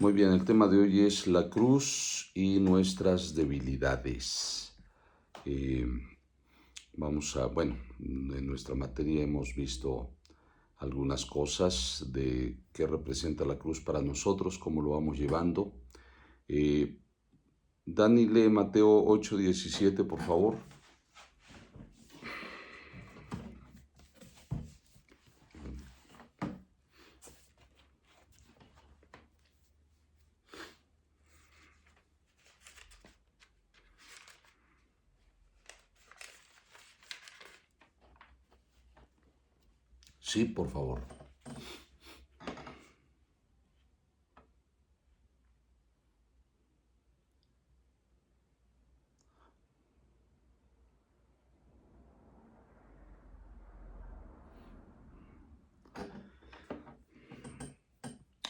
Muy bien, el tema de hoy es la cruz y nuestras debilidades. Eh, en nuestra materia hemos visto algunas cosas de qué representa la cruz para nosotros, cómo lo vamos llevando. Eh, Dani, lee Mateo 8:17, por favor. Sí, por favor.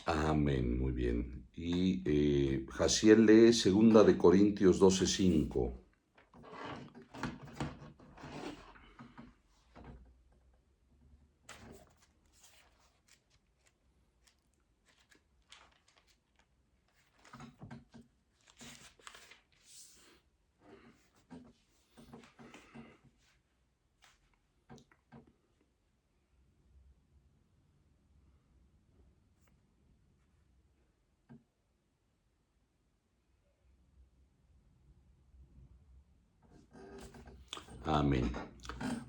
Amén, muy bien. Y Jaciel lee 2 de Corintios 12:5. Amén.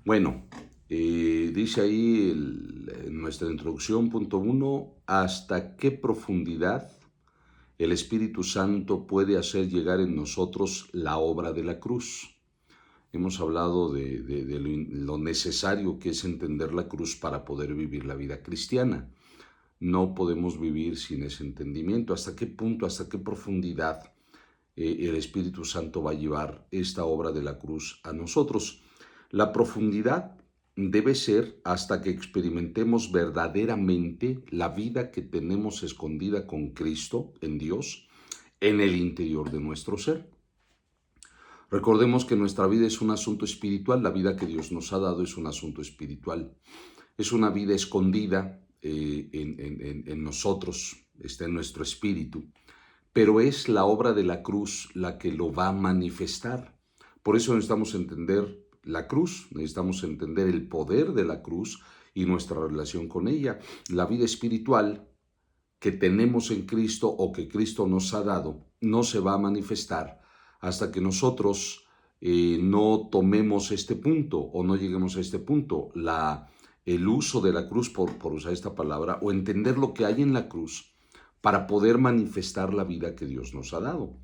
Bueno, dice ahí en nuestra introducción, punto 1, ¿hasta qué profundidad el Espíritu Santo puede hacer llegar en nosotros la obra de la cruz? Hemos hablado de lo necesario que es entender la cruz para poder vivir la vida cristiana. No podemos vivir sin ese entendimiento. ¿Hasta qué punto, hasta qué profundidad el Espíritu Santo va a llevar esta obra de la cruz a nosotros? La profundidad debe ser hasta que experimentemos verdaderamente la vida que tenemos escondida con Cristo en Dios en el interior de nuestro ser. Recordemos que nuestra vida es un asunto espiritual, la vida que Dios nos ha dado es un asunto espiritual, es una vida escondida en nosotros, está en nuestro espíritu, pero es la obra de la cruz la que lo va a manifestar. Por eso necesitamos entender la cruz, necesitamos entender el poder de la cruz y nuestra relación con ella. La vida espiritual que tenemos en Cristo o que Cristo nos ha dado no se va a manifestar hasta que nosotros no tomemos este punto o no lleguemos a este punto. El uso de la cruz, por usar esta palabra, o entender lo que hay en la cruz para poder manifestar la vida que Dios nos ha dado.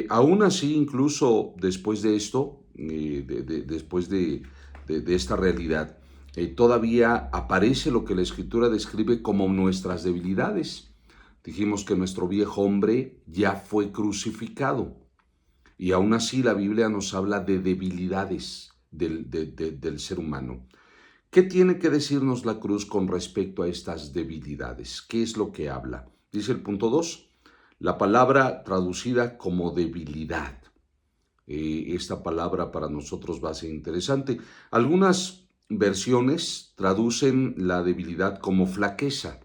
Aún así, incluso después de esto, después de esta realidad, todavía aparece lo que la Escritura describe como nuestras debilidades. Dijimos que nuestro viejo hombre ya fue crucificado y aún así la Biblia nos habla de debilidades del ser humano. ¿Qué tiene que decirnos la cruz con respecto a estas debilidades? ¿Qué es lo que habla? Dice el punto 2, la palabra traducida como debilidad. Esta palabra para nosotros va a ser interesante. Algunas versiones traducen la debilidad como flaqueza.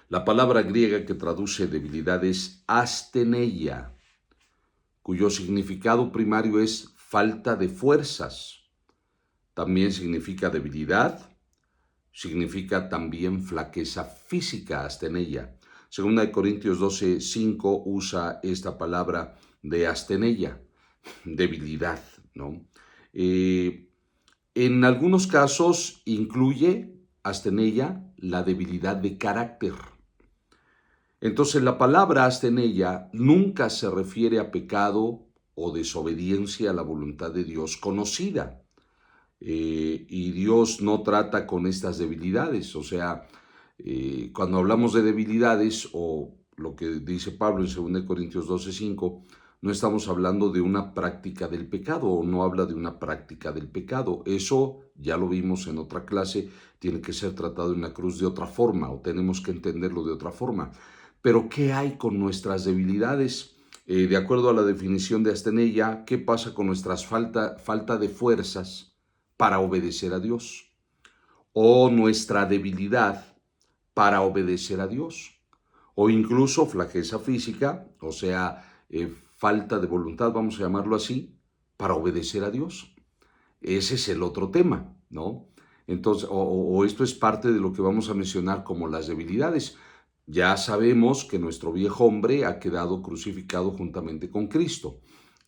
La palabra griega que traduce debilidad es asteneia, cuyo significado primario es falta de fuerzas. También significa debilidad, significa también flaqueza física, asteneia. Segunda de Corintios 12:5 usa esta palabra de asteneia, debilidad, ¿no? En algunos casos incluye asteneia la debilidad de carácter. Entonces la palabra asteneia nunca se refiere a pecado o desobediencia a la voluntad de Dios conocida. Y Dios no trata con estas debilidades. O sea, cuando hablamos de debilidades, o lo que dice Pablo en 2 Corintios 12:5, no estamos hablando de una práctica del pecado, o no habla de una práctica del pecado. Eso ya lo vimos en otra clase, tiene que ser tratado en la cruz de otra forma, o tenemos que entenderlo de otra forma. Pero ¿qué hay con nuestras debilidades? De acuerdo a la definición de Astenella, ¿qué pasa con nuestras falta de fuerzas para obedecer a Dios? O nuestra debilidad para obedecer a Dios. o incluso flaqueza física, o sea, falta de voluntad, vamos a llamarlo así, para obedecer a Dios. Ese es el otro tema, ¿no? Entonces, o esto es parte de lo que vamos a mencionar como las debilidades. Ya sabemos que nuestro viejo hombre ha quedado crucificado juntamente con Cristo.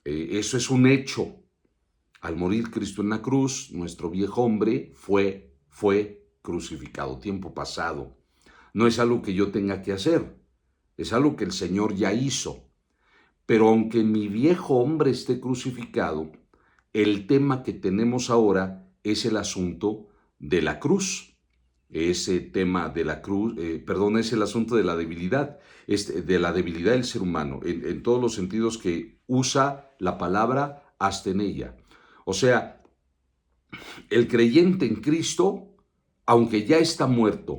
Eso es un hecho. Al morir Cristo en la cruz, nuestro viejo hombre fue crucificado, tiempo pasado. No es algo que yo tenga que hacer, es algo que el Señor ya hizo. Pero aunque mi viejo hombre esté crucificado, el tema que tenemos ahora es el asunto de la cruz. Ese tema de la cruz, es el asunto de la debilidad, de la debilidad del ser humano, en todos los sentidos que usa la palabra hasta en ella. O sea, el creyente en Cristo, aunque ya está muerto,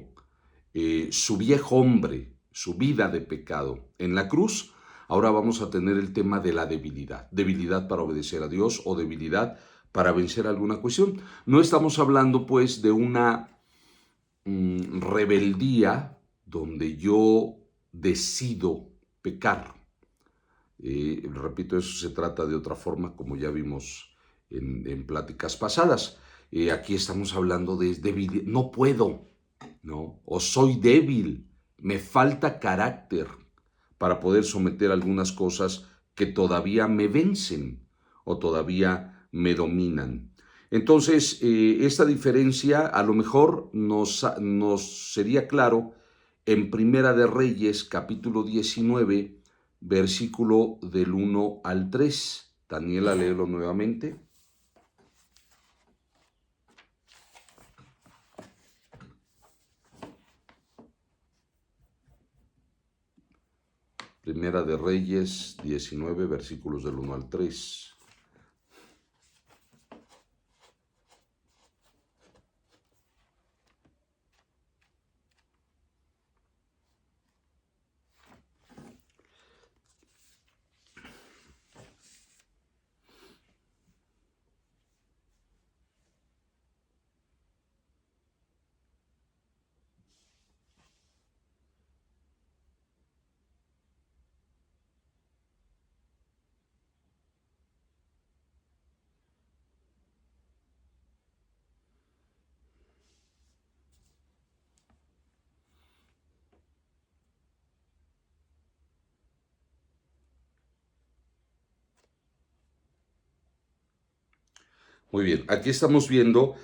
su viejo hombre, su vida de pecado en la cruz, ahora vamos a tener el tema de la debilidad. Debilidad para obedecer a Dios o debilidad para vencer alguna cuestión. No estamos hablando pues de una rebeldía donde yo decido pecar. Repito, eso se trata de otra forma, como ya vimos en pláticas pasadas. Aquí estamos hablando de debilidad. No puedo, ¿no? O soy débil, me falta carácter para poder someter algunas cosas que todavía me vencen o todavía me dominan. Entonces, esta diferencia a lo mejor nos sería claro en Primera de Reyes, capítulo 19, versículo del 1 al 3. Daniela, léelo nuevamente. Primera de Reyes 19, versículos del 1 al 3. Muy bien, aquí estamos viendo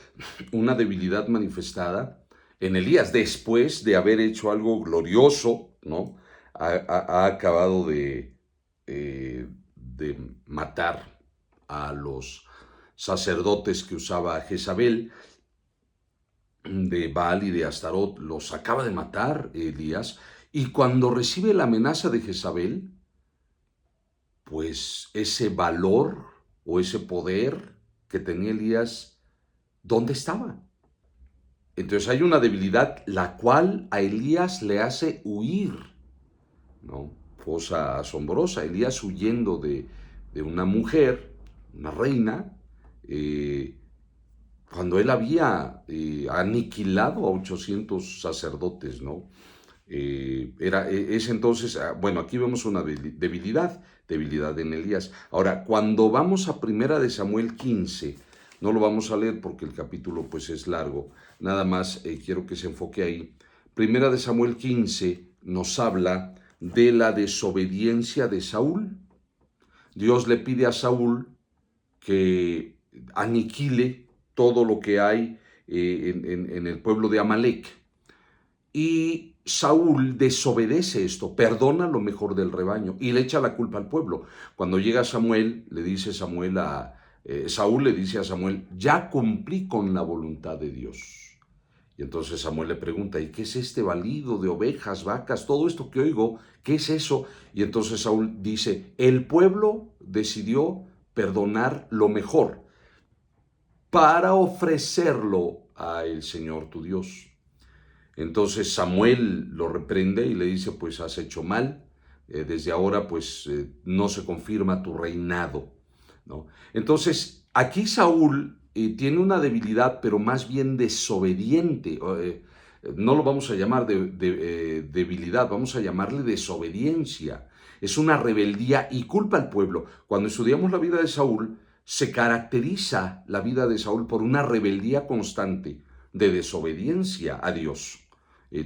una debilidad manifestada en Elías después de haber hecho algo glorioso, ¿no? Ha acabado de matar a los sacerdotes que usaba Jezabel, de Baal y de Astarot, los acaba de matar Elías, y cuando recibe la amenaza de Jezabel, pues ese valor o ese poder que tenía Elías, ¿dónde estaba? Entonces hay una debilidad la cual a Elías le hace huir, ¿no? Cosa asombrosa, Elías huyendo de una mujer, una reina, cuando él había aniquilado a 800 sacerdotes, ¿no? Es entonces, bueno, aquí vemos una debilidad en Elías. Ahora, cuando vamos a Primera de Samuel 15, no lo vamos a leer porque el capítulo pues es largo, nada más quiero que se enfoque ahí. Primera de Samuel 15 nos habla de la desobediencia de Saúl. Dios le pide a Saúl que aniquile todo lo que hay en el pueblo de Amalek. Y Saúl desobedece esto, perdona lo mejor del rebaño y le echa la culpa al pueblo. Cuando llega Samuel, le dice Saúl le dice a Samuel, ya cumplí con la voluntad de Dios. Y entonces Samuel le pregunta, ¿y qué es este balido de ovejas, vacas, todo esto que oigo? ¿Qué es eso? Y entonces Saúl dice, el pueblo decidió perdonar lo mejor para ofrecerlo al Señor tu Dios. Entonces Samuel lo reprende y le dice, pues has hecho mal, desde ahora pues no se confirma tu reinado, ¿no? Entonces aquí Saúl tiene una debilidad, pero más bien desobediente. no lo vamos a llamar debilidad, vamos a llamarle desobediencia. Es una rebeldía y culpa al pueblo. Cuando estudiamos la vida de Saúl, se caracteriza la vida de Saúl por una rebeldía constante de desobediencia a Dios.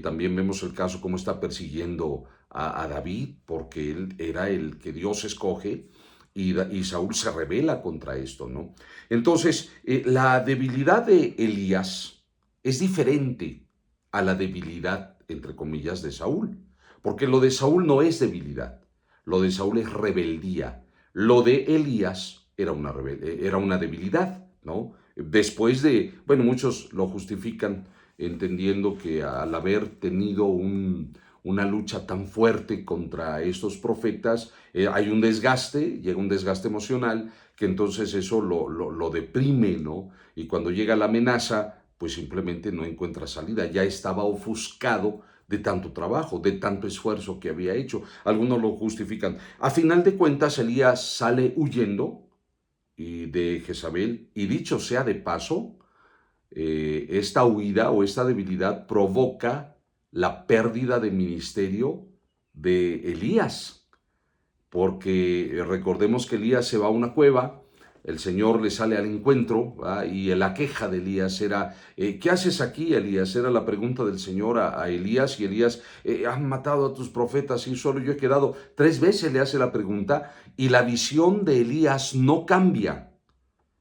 También vemos el caso cómo está persiguiendo a David, porque él era el que Dios escoge, y Saúl se rebela contra esto, ¿no? Entonces, la debilidad de Elías es diferente a la debilidad, entre comillas, de Saúl, porque lo de Saúl no es debilidad, lo de Saúl es rebeldía, lo de Elías era una debilidad, ¿no? Después de, bueno, muchos lo justifican entendiendo que al haber tenido una lucha tan fuerte contra estos profetas, hay un desgaste, llega un desgaste emocional, que entonces eso lo deprime, ¿no? Y cuando llega la amenaza, pues simplemente no encuentra salida, ya estaba ofuscado de tanto trabajo, de tanto esfuerzo que había hecho. Algunos lo justifican. A final de cuentas, Elías sale huyendo de Jezabel, y dicho sea de paso, esta huida o esta debilidad provoca la pérdida de ministerio de Elías, porque recordemos que Elías se va a una cueva, el Señor le sale al encuentro, ¿va? Y la queja de Elías era, ¿qué haces aquí, Elías? Era la pregunta del Señor a Elías, y Elías, han matado a tus profetas y solo yo he quedado. 3 veces le hace la pregunta, y la visión de Elías no cambia.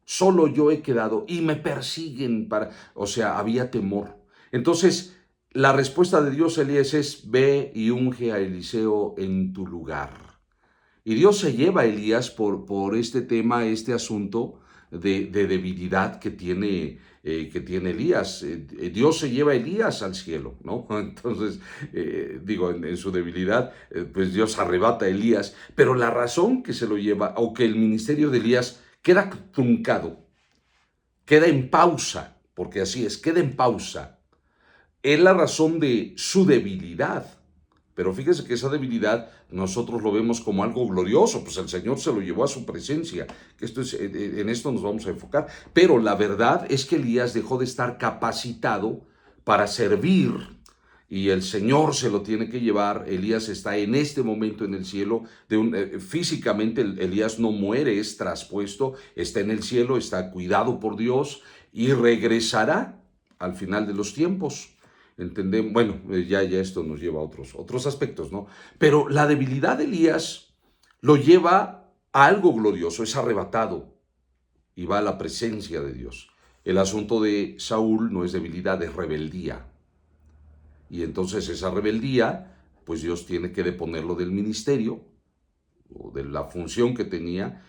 Solo yo he quedado y me persiguen o sea, había temor. Entonces, la respuesta de Dios a Elías es: ve y unge a Eliseo en tu lugar. Y Dios se lleva a Elías por este tema, este asunto de debilidad que tiene Elías. Dios se lleva a Elías al cielo, ¿no? Entonces, digo, en su debilidad, pues Dios arrebata a Elías, pero la razón que se lo lleva, o que el ministerio de Elías queda truncado, queda en pausa, porque así es, queda en pausa, es la razón de su debilidad. Pero fíjese que esa debilidad nosotros lo vemos como algo glorioso, pues el Señor se lo llevó a su presencia, que en esto nos vamos a enfocar. Pero la verdad es que Elías dejó de estar capacitado para servir, y el Señor se lo tiene que llevar. Elías está en este momento en el cielo, físicamente Elías no muere, es traspuesto, está en el cielo, está cuidado por Dios y regresará al final de los tiempos. Entendemos, bueno, ya esto nos lleva a otros aspectos, ¿no? Pero la debilidad de Elías lo lleva a algo glorioso, es arrebatado y va a la presencia de Dios. El asunto de Saúl no es debilidad, es rebeldía. Y entonces esa rebeldía, pues Dios tiene que deponerlo del ministerio o de la función que tenía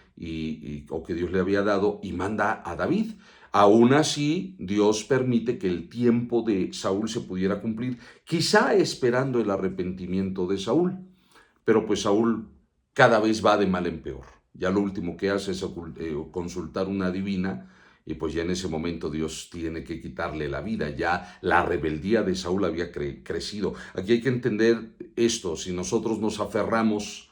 o que Dios le había dado, y manda a David. Aún así, Dios permite que el tiempo de Saúl se pudiera cumplir, quizá esperando el arrepentimiento de Saúl. Pero pues Saúl cada vez va de mal en peor. Ya lo último que hace es consultar una divina, y pues ya en ese momento Dios tiene que quitarle la vida. Ya la rebeldía de Saúl había crecido. Aquí hay que entender esto: si nosotros nos aferramos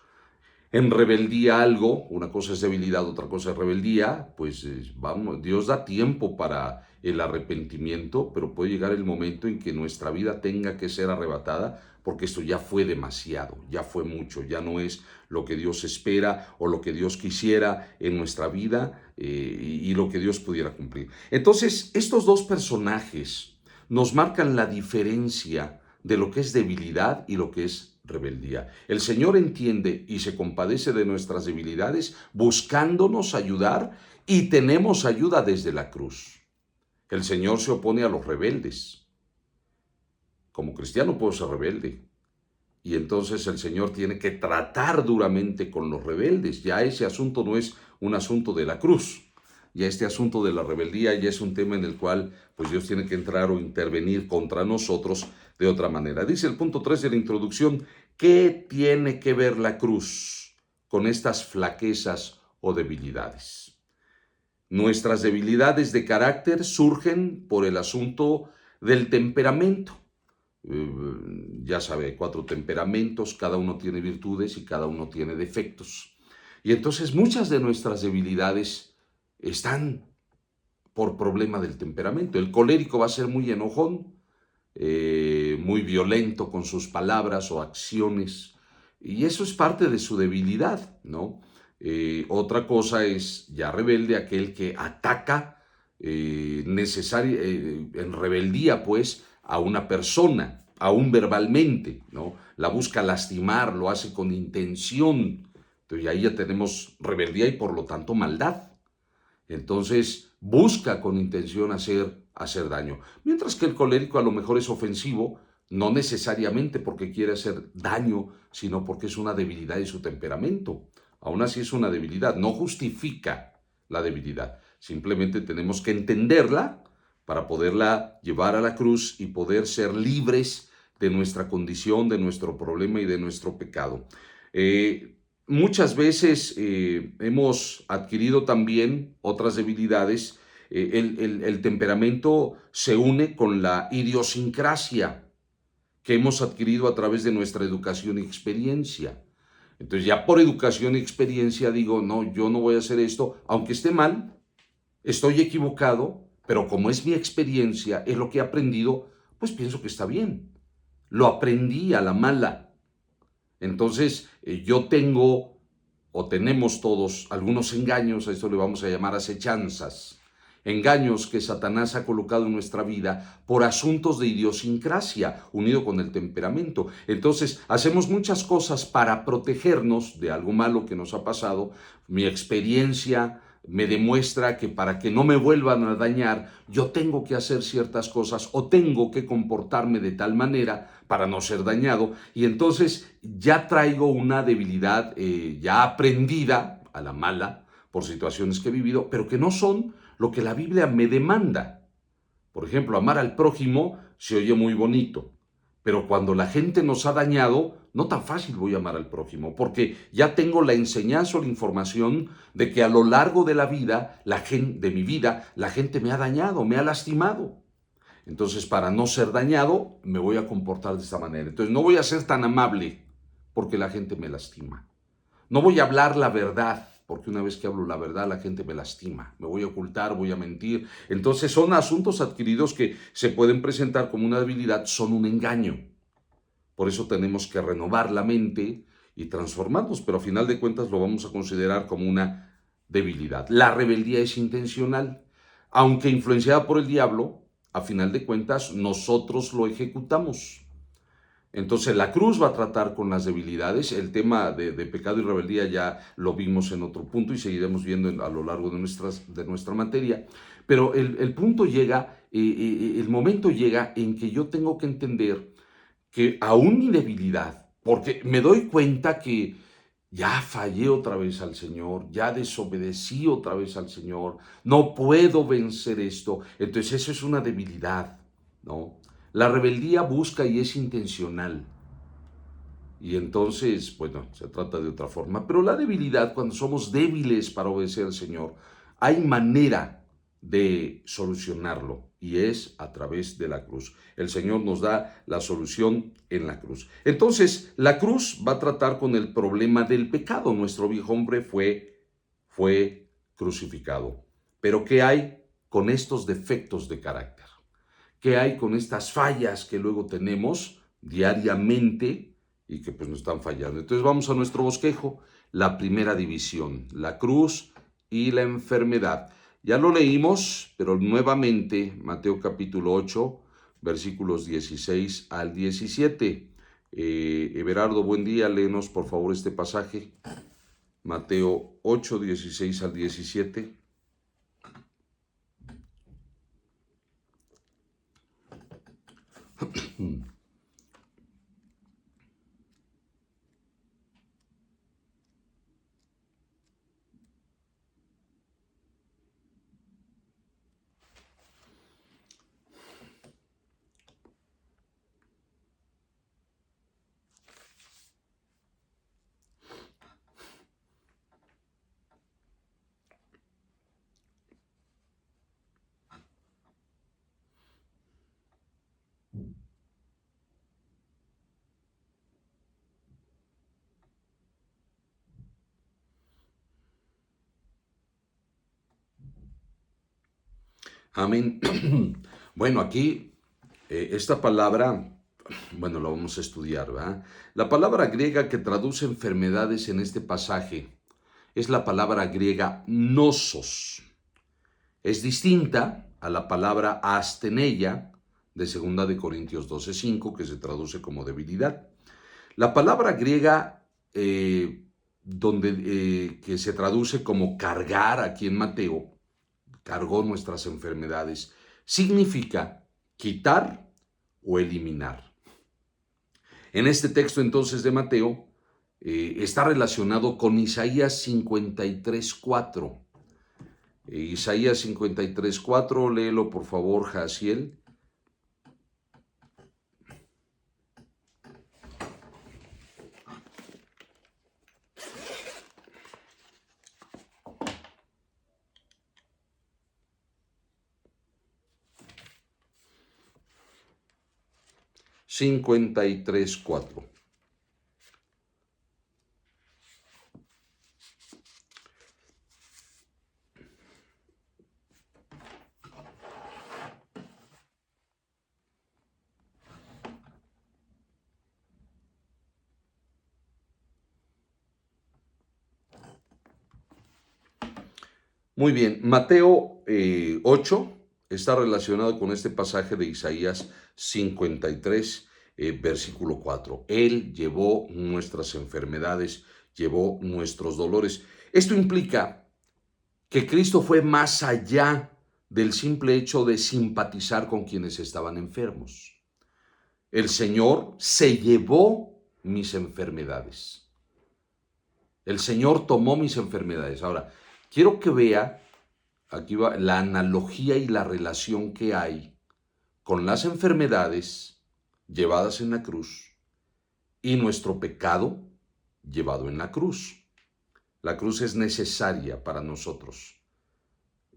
en rebeldía algo, una cosa es debilidad, otra cosa es rebeldía, pues vamos, Dios da tiempo para el arrepentimiento, pero puede llegar el momento en que nuestra vida tenga que ser arrebatada, porque esto ya fue demasiado, ya fue mucho, ya no es lo que Dios espera o lo que Dios quisiera en nuestra vida, y lo que Dios pudiera cumplir. Entonces, estos dos personajes nos marcan la diferencia de lo que es debilidad y lo que es rebeldía. El Señor entiende y se compadece de nuestras debilidades, buscándonos ayudar, y tenemos ayuda desde la cruz. El Señor se opone a los rebeldes. Como cristiano puedo ser rebelde, y entonces el Señor tiene que tratar duramente con los rebeldes. Ya ese asunto no es un asunto de la cruz. Ya este asunto de la rebeldía ya es un tema en el cual pues Dios tiene que entrar o intervenir contra nosotros de otra manera. Dice el punto 3 de la introducción: ¿qué tiene que ver la cruz con estas flaquezas o debilidades? Nuestras debilidades de carácter surgen por el asunto del temperamento. Ya sabe, hay 4 temperamentos, cada uno tiene virtudes y cada uno tiene defectos. Y entonces muchas de nuestras debilidades están por problema del temperamento. El colérico va a ser muy enojón, muy violento con sus palabras o acciones. Y eso es parte de su debilidad, ¿no? Otra cosa es ya rebelde aquel que ataca en rebeldía, pues, a una persona, aún verbalmente, ¿no? La busca lastimar, lo hace con intención. Entonces ahí ya tenemos rebeldía y por lo tanto maldad. Entonces busca con intención hacer daño. Mientras que el colérico a lo mejor es ofensivo, no necesariamente porque quiere hacer daño, sino porque es una debilidad de su temperamento. Aún así es una debilidad, no justifica la debilidad. Simplemente tenemos que entenderla para poderla llevar a la cruz y poder ser libres de nuestra condición, de nuestro problema y de nuestro pecado. Muchas veces hemos adquirido también otras debilidades. El temperamento se une con la idiosincrasia que hemos adquirido a través de nuestra educación y experiencia. Entonces ya por educación y experiencia digo, no, yo no voy a hacer esto, aunque esté mal, estoy equivocado, pero como es mi experiencia, es lo que he aprendido, pues pienso que está bien. Lo aprendí a la mala. Entonces, yo tengo o tenemos todos algunos engaños, a esto le vamos a llamar acechanzas, engaños que Satanás ha colocado en nuestra vida por asuntos de idiosincrasia, unido con el temperamento. Entonces, hacemos muchas cosas para protegernos de algo malo que nos ha pasado. Mi experiencia me demuestra que para que no me vuelvan a dañar, yo tengo que hacer ciertas cosas o tengo que comportarme de tal manera para no ser dañado. Y entonces ya traigo una debilidad ya aprendida a la mala por situaciones que he vivido, pero que no son lo que la Biblia me demanda. Por ejemplo, amar al prójimo se oye muy bonito, pero cuando la gente nos ha dañado, no tan fácil voy a amar al prójimo, porque ya tengo la enseñanza o la información de que a lo largo de la vida, de mi vida, la gente me ha dañado, me ha lastimado. Entonces, para no ser dañado, me voy a comportar de esta manera. Entonces, no voy a ser tan amable porque la gente me lastima. No voy a hablar la verdad, porque una vez que hablo la verdad, la gente me lastima. Me voy a ocultar, voy a mentir. Entonces, son asuntos adquiridos que se pueden presentar como una debilidad, son un engaño. Por eso tenemos que renovar la mente y transformarnos, pero a final de cuentas lo vamos a considerar como una debilidad. La rebeldía es intencional, aunque influenciada por el diablo, a final de cuentas nosotros lo ejecutamos. Entonces la cruz va a tratar con las debilidades. El tema de pecado y rebeldía ya lo vimos en otro punto y seguiremos viendo a lo largo de nuestra materia. Pero el punto llega, el momento llega en que yo tengo que entender que aún mi debilidad, porque me doy cuenta que ya fallé otra vez al Señor, ya desobedecí otra vez al Señor, no puedo vencer esto. Entonces eso es una debilidad, ¿no? La rebeldía busca y es intencional. Y entonces, bueno, se trata de otra forma. Pero la debilidad, cuando somos débiles para obedecer al Señor, hay manera de solucionarlo y es a través de la cruz. El Señor nos da la solución en la cruz. Entonces, la cruz va a tratar con el problema del pecado. Nuestro viejo hombre fue crucificado. Pero ¿qué hay con estos defectos de carácter? ¿Qué hay con estas fallas que luego tenemos diariamente y que pues nos están fallando? Entonces vamos a nuestro bosquejo, la primera división, la cruz y la enfermedad. Ya lo leímos, pero nuevamente Mateo capítulo 8, versículos 16 al 17. Everardo, buen día, léenos por favor este pasaje. Mateo 8, 16 al 17. Amén. Bueno, aquí Esta palabra, bueno, la vamos a estudiar, ¿verdad? La palabra griega que traduce enfermedades en este pasaje es la palabra griega nosos. Es distinta a la palabra asteneia de 2 de Corintios 12:5, que se traduce como debilidad. La palabra griega que se traduce como cargar aquí en Mateo, cargó nuestras enfermedades, significa quitar o eliminar. En este texto entonces de Mateo está relacionado con Isaías 53:4. Isaías 53:4, léelo por favor, Jaciel. Cincuenta y tres, cuatro. Muy bien, Mateo 8 está relacionado con este pasaje de Isaías 53, versículo 4. Él llevó nuestras enfermedades, llevó nuestros dolores. Esto implica que Cristo fue más allá del simple hecho de simpatizar con quienes estaban enfermos. El Señor se llevó mis enfermedades. El Señor tomó mis enfermedades. Ahora, quiero que vea, aquí va la analogía y la relación que hay con las enfermedades llevadas en la cruz y nuestro pecado llevado en la cruz. La cruz es necesaria para nosotros.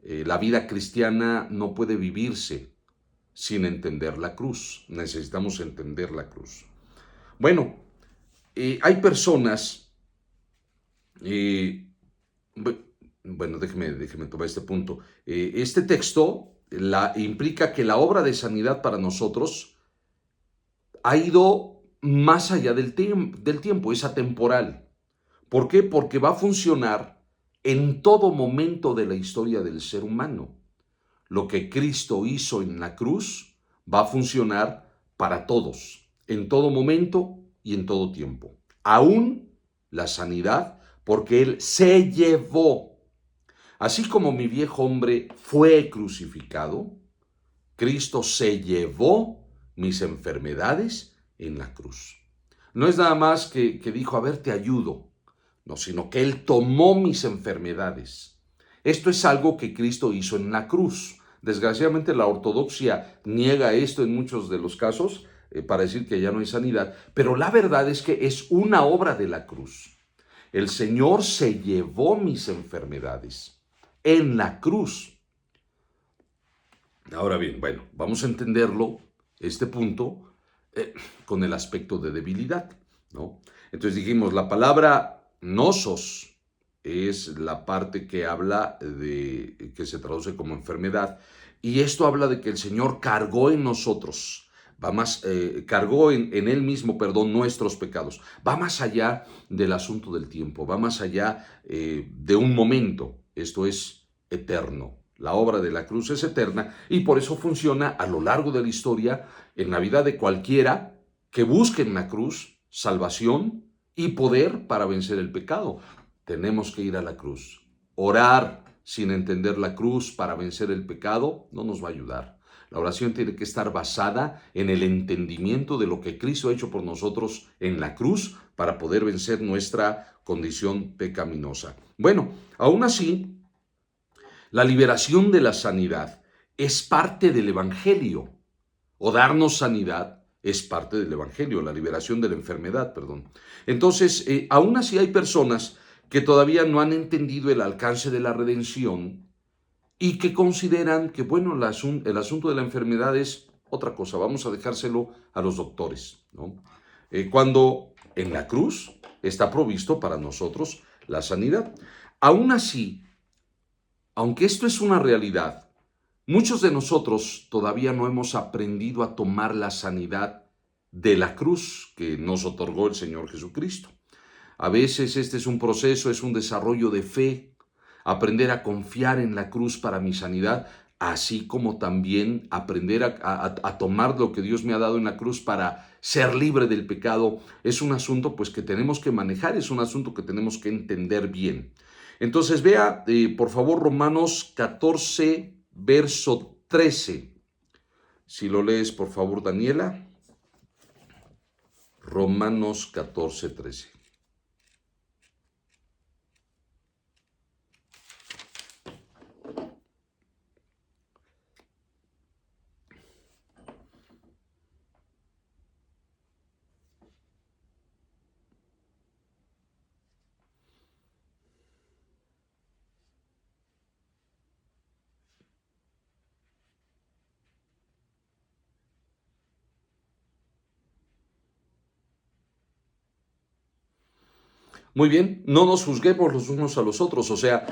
La vida cristiana no puede vivirse sin entender la cruz. Necesitamos entender la cruz. Bueno, hay personas, bueno, déjeme tomar este punto. Este texto implica que la obra de sanidad para nosotros ha ido más allá del tiempo, es atemporal. ¿Por qué? Porque va a funcionar en todo momento de la historia del ser humano. Lo que Cristo hizo en la cruz va a funcionar para todos, en todo momento y en todo tiempo. Aún la sanidad, porque Él se llevó. Así como mi viejo hombre fue crucificado, Cristo se llevó mis enfermedades en la cruz. No es nada más que dijo, a ver, te ayudo. No, sino que Él tomó mis enfermedades. Esto es algo que Cristo hizo en la cruz. Desgraciadamente la ortodoxia niega esto en muchos de los casos para decir que ya no hay sanidad, pero la verdad es que es una obra de la cruz. El Señor se llevó mis enfermedades en la cruz. Ahora bien, bueno, vamos a entenderlo, este punto, con el aspecto de debilidad, ¿no? Entonces dijimos, la palabra nosos es la parte que habla de, que se traduce como enfermedad, y esto habla de que el Señor cargó en nosotros, cargó en Él mismo, perdón, nuestros pecados. Va más allá del asunto del tiempo, va más allá de un momento, esto es eterno. La obra de la cruz es eterna y por eso funciona a lo largo de la historia en la vida de cualquiera que busque en la cruz salvación y poder para vencer el pecado. Tenemos que ir a la cruz. Orar sin entender la cruz para vencer el pecado no nos va a ayudar. La oración tiene que estar basada en el entendimiento de lo que Cristo ha hecho por nosotros en la cruz para poder vencer nuestra condición pecaminosa. Bueno, aún así, la liberación de la sanidad es parte del Evangelio, o darnos sanidad es parte del Evangelio, la liberación de la enfermedad, perdón. Entonces, aún así hay personas que todavía no han entendido el alcance de la redención y que consideran que, bueno, el asunto de la enfermedad es otra cosa, vamos a dejárselo a los doctores, ¿no? Cuando en la cruz está provisto para nosotros la sanidad. Aún así, aunque esto es una realidad, Muchos de nosotros todavía no hemos aprendido a tomar la sanidad de la cruz que nos otorgó el Señor Jesucristo. A veces este es un proceso, es un desarrollo de fe, aprender a confiar en la cruz para mi sanidad, así como también aprender a tomar lo que Dios me ha dado en la cruz para ser libre del pecado. Es un asunto pues que tenemos que manejar, es un asunto que tenemos que entender bien. Entonces vea, por favor, Romanos 14, verso 13. Si lo lees, por favor, Daniela. Romanos 14, 13. Muy bien, no nos juzguemos los unos a los otros, o sea,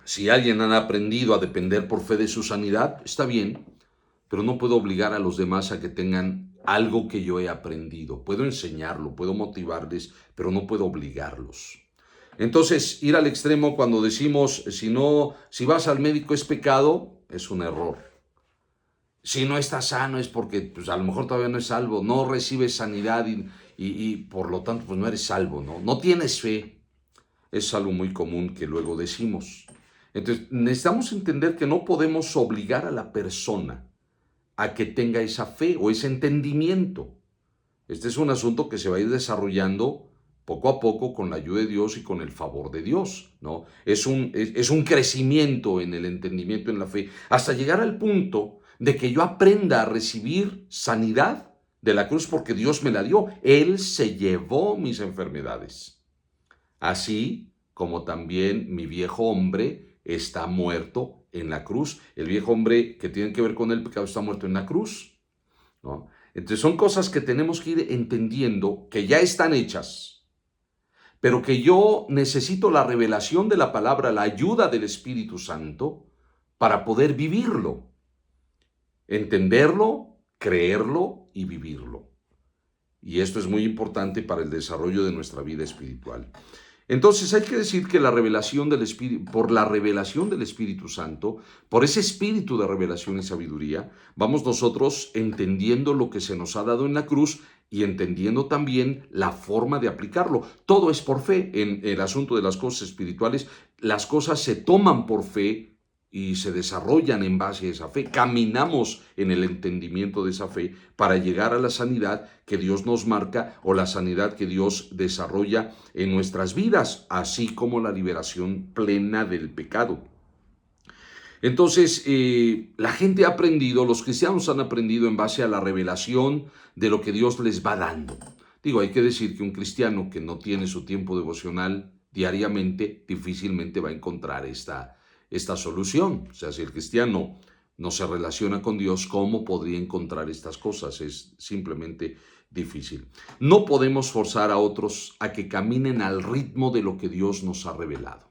si alguien ha aprendido a depender por fe de su sanidad, está bien, pero no puedo obligar a los demás a que tengan algo que yo he aprendido. Puedo enseñarlo, puedo motivarles, pero no puedo obligarlos. Entonces, ir al extremo cuando decimos, si vas al médico es pecado, es un error. Si no estás sano es porque pues, a lo mejor todavía no es salvo, no recibes sanidad y por lo tanto pues no eres salvo, ¿no? No tienes fe. Es algo muy común que luego decimos. Entonces, necesitamos entender que no podemos obligar a la persona a que tenga esa fe o ese entendimiento. Este es un asunto que se va a ir desarrollando poco a poco con la ayuda de Dios y con el favor de Dios, ¿no? Es un crecimiento en el entendimiento, en la fe, hasta llegar al punto de que yo aprenda a recibir sanidad de la cruz porque Dios me la dio. Él se llevó mis enfermedades. Así como también mi viejo hombre está muerto en la cruz. El viejo hombre que tiene que ver con el pecado está muerto en la cruz, ¿no? Entonces son cosas que tenemos que ir entendiendo, que ya están hechas, pero que yo necesito la revelación de la palabra, la ayuda del Espíritu Santo para poder vivirlo, entenderlo, creerlo y vivirlo. Y esto es muy importante para el desarrollo de nuestra vida espiritual. Entonces hay que decir que la revelación del Espíritu, por la revelación del Espíritu Santo, por ese espíritu de revelación y sabiduría, vamos nosotros entendiendo lo que se nos ha dado en la cruz y entendiendo también la forma de aplicarlo. Todo es por fe. En el asunto de las cosas espirituales, las cosas se toman por fe y se desarrollan en base a esa fe. Caminamos en el entendimiento de esa fe para llegar a la sanidad que Dios nos marca o la sanidad que Dios desarrolla en nuestras vidas, así como la liberación plena del pecado. Entonces, la gente ha aprendido, los cristianos han aprendido en base a la revelación de lo que Dios les va dando. Digo, hay que decir que un cristiano que no tiene su tiempo devocional diariamente, difícilmente va a encontrar esta solución. O sea, si el cristiano no se relaciona con Dios, ¿cómo podría encontrar estas cosas? Es simplemente difícil. No podemos forzar a otros a que caminen al ritmo de lo que Dios nos ha revelado.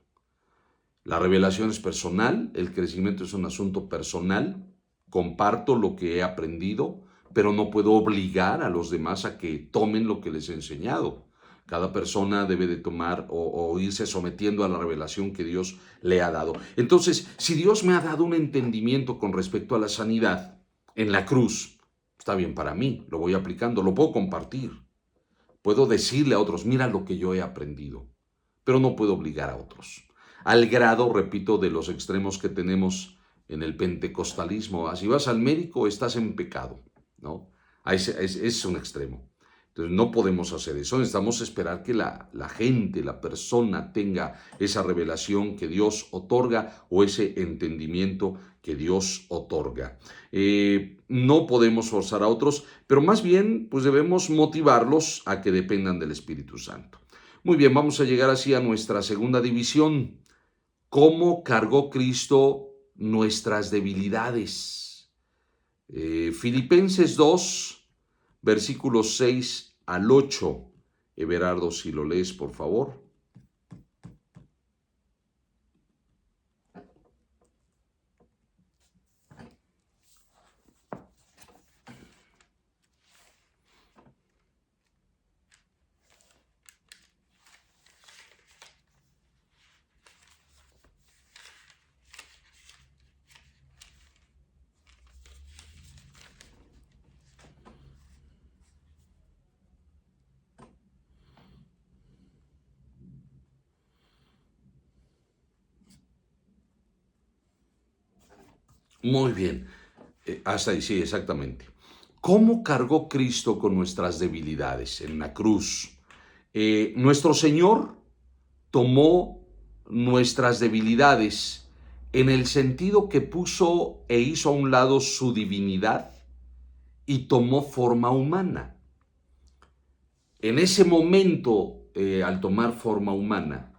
La revelación es personal, el crecimiento es un asunto personal, comparto lo que he aprendido, pero no puedo obligar a los demás a que tomen lo que les he enseñado. Cada persona debe de tomar o irse sometiendo a la revelación que Dios le ha dado. Entonces, si Dios me ha dado un entendimiento con respecto a la sanidad en la cruz, está bien para mí, lo voy aplicando, lo puedo compartir. Puedo decirle a otros, mira lo que yo he aprendido, pero no puedo obligar a otros. Al grado, repito, de los extremos que tenemos en el pentecostalismo. Si vas al médico, estás en pecado, ¿no? Es un extremo. Entonces no podemos hacer eso, necesitamos esperar que la gente, la persona tenga esa revelación que Dios otorga o ese entendimiento que Dios otorga. No podemos forzar a otros, pero más bien pues debemos motivarlos a que dependan del Espíritu Santo. Muy bien, vamos a llegar así a nuestra segunda división. ¿Cómo cargó Cristo nuestras debilidades? Filipenses 2, versículos 6 al 8. Everardo, si lo lees, por favor. Muy bien. Hasta ahí, sí, exactamente. ¿Cómo cargó Cristo con nuestras debilidades en la cruz? Nuestro Señor tomó nuestras debilidades en el sentido que puso e hizo a un lado su divinidad y tomó forma humana. En ese momento, al tomar forma humana,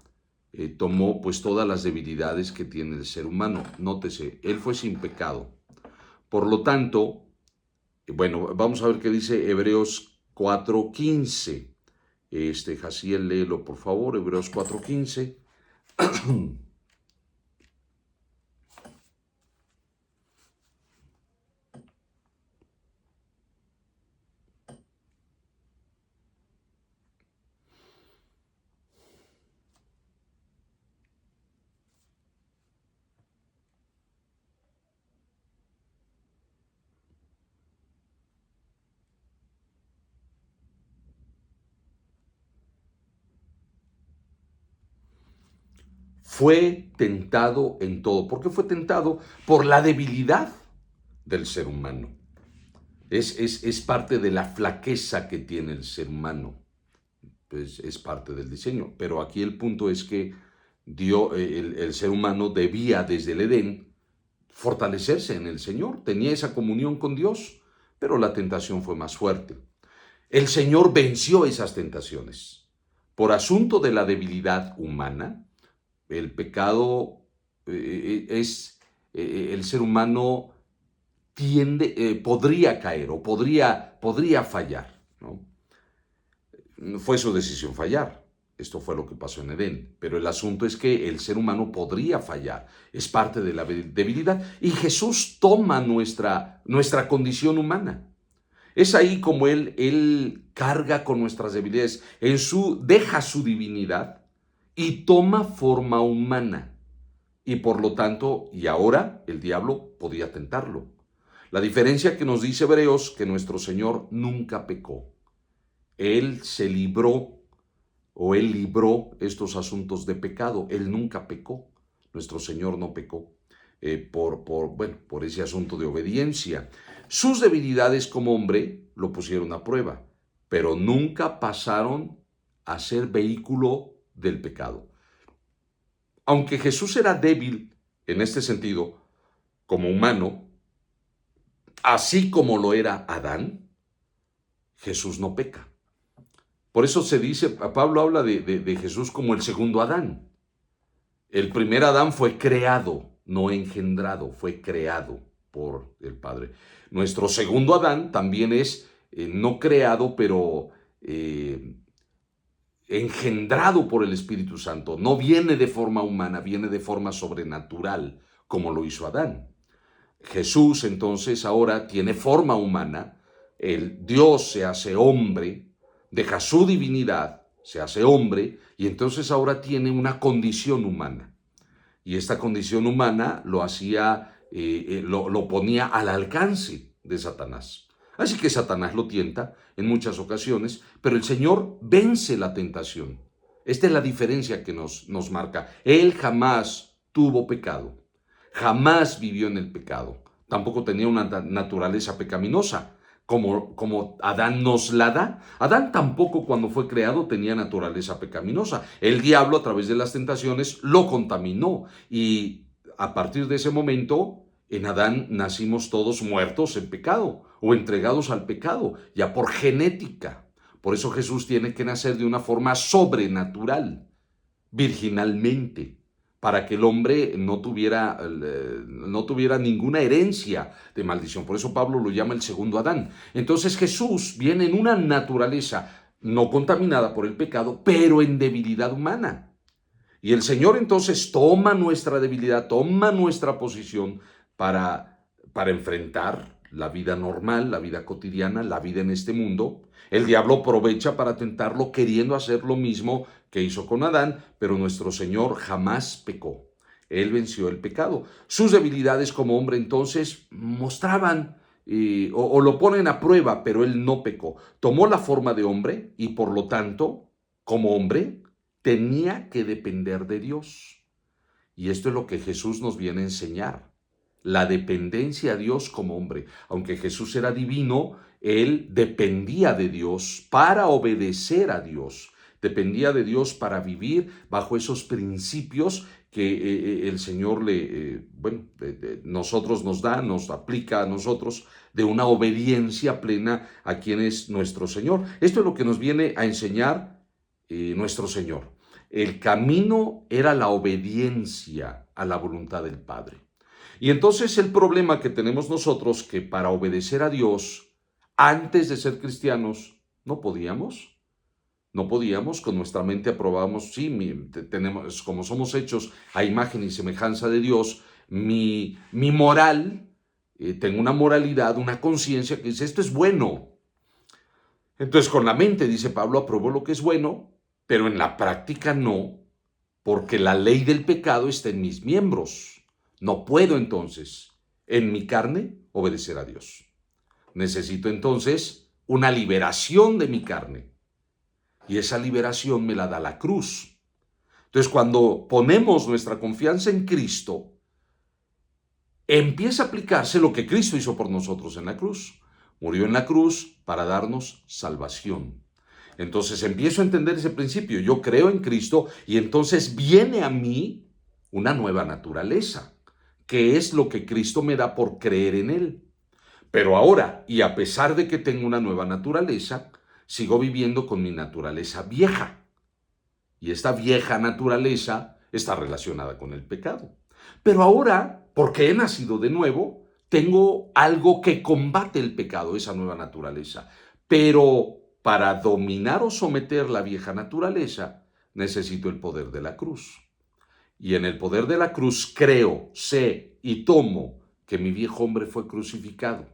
tomó pues todas las debilidades que tiene el ser humano. Nótese, él fue sin pecado. Por lo tanto, bueno, vamos a ver qué dice Hebreos 4:15. Jaciel, léelo por favor, Hebreos 4:15. Fue tentado en todo. ¿Por qué fue tentado? Por la debilidad del ser humano. Es parte de la flaqueza que tiene el ser humano. Pues es parte del diseño. Pero aquí el punto es que el ser humano debía desde el Edén fortalecerse en el Señor. Tenía esa comunión con Dios, pero la tentación fue más fuerte. El Señor venció esas tentaciones. Por asunto de la debilidad humana, el pecado el ser humano podría caer o podría fallar, ¿no? Fue su decisión fallar. Esto fue lo que pasó en Edén. Pero el asunto es que el ser humano podría fallar. Es parte de la debilidad. Y Jesús toma nuestra condición humana. Es ahí como él carga con nuestras debilidades. Deja su divinidad y toma forma humana. Y por lo tanto, y ahora el diablo podía tentarlo. La diferencia que nos dice Hebreos, que nuestro Señor nunca pecó. Él se libró o él libró estos asuntos de pecado. Él nunca pecó. Nuestro Señor no pecó por ese asunto de obediencia. Sus debilidades como hombre lo pusieron a prueba, pero nunca pasaron a ser vehículo del pecado. Aunque Jesús era débil en este sentido, como humano, así como lo era Adán, Jesús no peca. Por eso se dice, Pablo habla de Jesús como el segundo Adán. El primer Adán fue creado, no engendrado, fue creado por el Padre. Nuestro segundo Adán también es no creado, pero engendrado por el Espíritu Santo. No viene de forma humana, viene de forma sobrenatural, como lo hizo Adán. Jesús entonces ahora tiene forma humana, el Dios se hace hombre, deja su divinidad, se hace hombre y entonces ahora tiene una condición humana. Y esta condición humana lo ponía al alcance de Satanás. Así que Satanás lo tienta en muchas ocasiones, pero el Señor vence la tentación. Esta es la diferencia que nos marca. Él jamás tuvo pecado, jamás vivió en el pecado, tampoco tenía una naturaleza pecaminosa, como Adán nos la da. Adán tampoco cuando fue creado tenía naturaleza pecaminosa. El diablo a través de las tentaciones lo contaminó y a partir de ese momento en Adán nacimos todos muertos en pecado o entregados al pecado, ya por genética. Por eso Jesús tiene que nacer de una forma sobrenatural, virginalmente, para que el hombre no tuviera ninguna herencia de maldición. Por eso Pablo lo llama el segundo Adán. Entonces Jesús viene en una naturaleza no contaminada por el pecado, pero en debilidad humana. Y el Señor entonces toma nuestra debilidad, toma nuestra posición para enfrentar la vida normal, la vida cotidiana, la vida en este mundo. El diablo aprovecha para tentarlo queriendo hacer lo mismo que hizo con Adán, pero nuestro Señor jamás pecó. Él venció el pecado. Sus debilidades como hombre entonces mostraban o lo ponen a prueba, pero él no pecó. Tomó la forma de hombre y por lo tanto, como hombre, tenía que depender de Dios. Y esto es lo que Jesús nos viene a enseñar. la dependencia a Dios como hombre. Aunque Jesús era divino, él dependía de Dios para obedecer a Dios. Dependía de Dios para vivir bajo esos principios que el Señor nosotros nos da, nos aplica a nosotros, de una obediencia plena a quien es nuestro Señor. Esto es lo que nos viene a enseñar nuestro Señor. El camino era la obediencia a la voluntad del Padre. Y entonces el problema que tenemos nosotros, que para obedecer a Dios, antes de ser cristianos, no podíamos. No podíamos, con nuestra mente aprobábamos, sí, tenemos, como somos hechos a imagen y semejanza de Dios, mi moral, tengo una moralidad, una conciencia que dice, esto es bueno. Entonces con la mente, dice Pablo, aprobó lo que es bueno, pero en la práctica no, porque la ley del pecado está en mis miembros. No puedo entonces, en mi carne, obedecer a Dios. Necesito entonces una liberación de mi carne. Y esa liberación me la da la cruz. Entonces, cuando ponemos nuestra confianza en Cristo, empieza a aplicarse lo que Cristo hizo por nosotros en la cruz. Murió en la cruz para darnos salvación. Entonces empiezo a entender ese principio. Yo creo en Cristo y entonces viene a mí una nueva naturaleza, que es lo que Cristo me da por creer en Él. Pero ahora, y a pesar de que tengo una nueva naturaleza, sigo viviendo con mi naturaleza vieja. Y esta vieja naturaleza está relacionada con el pecado. Pero ahora, porque he nacido de nuevo, tengo algo que combate el pecado, esa nueva naturaleza. Pero para dominar o someter la vieja naturaleza, necesito el poder de la cruz. Y en el poder de la cruz creo, sé y tomo que mi viejo hombre fue crucificado.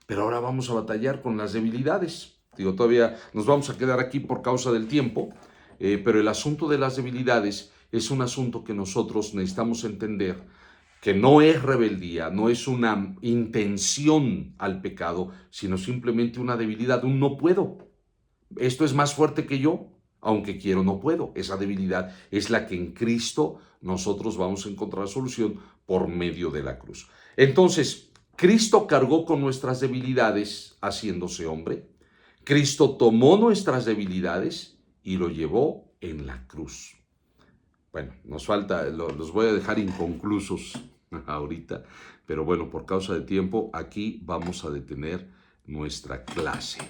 Pero ahora vamos a batallar con las debilidades. Digo, todavía nos vamos a quedar aquí por causa del tiempo, pero el asunto de las debilidades es un asunto que nosotros necesitamos entender, que no es rebeldía, no es una intención al pecado, sino simplemente una debilidad, un no puedo. Esto es más fuerte que yo, aunque quiero, no puedo. Esa debilidad es la que en Cristo nosotros vamos a encontrar solución por medio de la cruz. Entonces, Cristo cargó con nuestras debilidades haciéndose hombre. Cristo tomó nuestras debilidades y lo llevó en la cruz. Bueno, nos falta, los voy a dejar inconclusos ahorita, pero bueno, por causa de tiempo, aquí vamos a detener nuestra clase.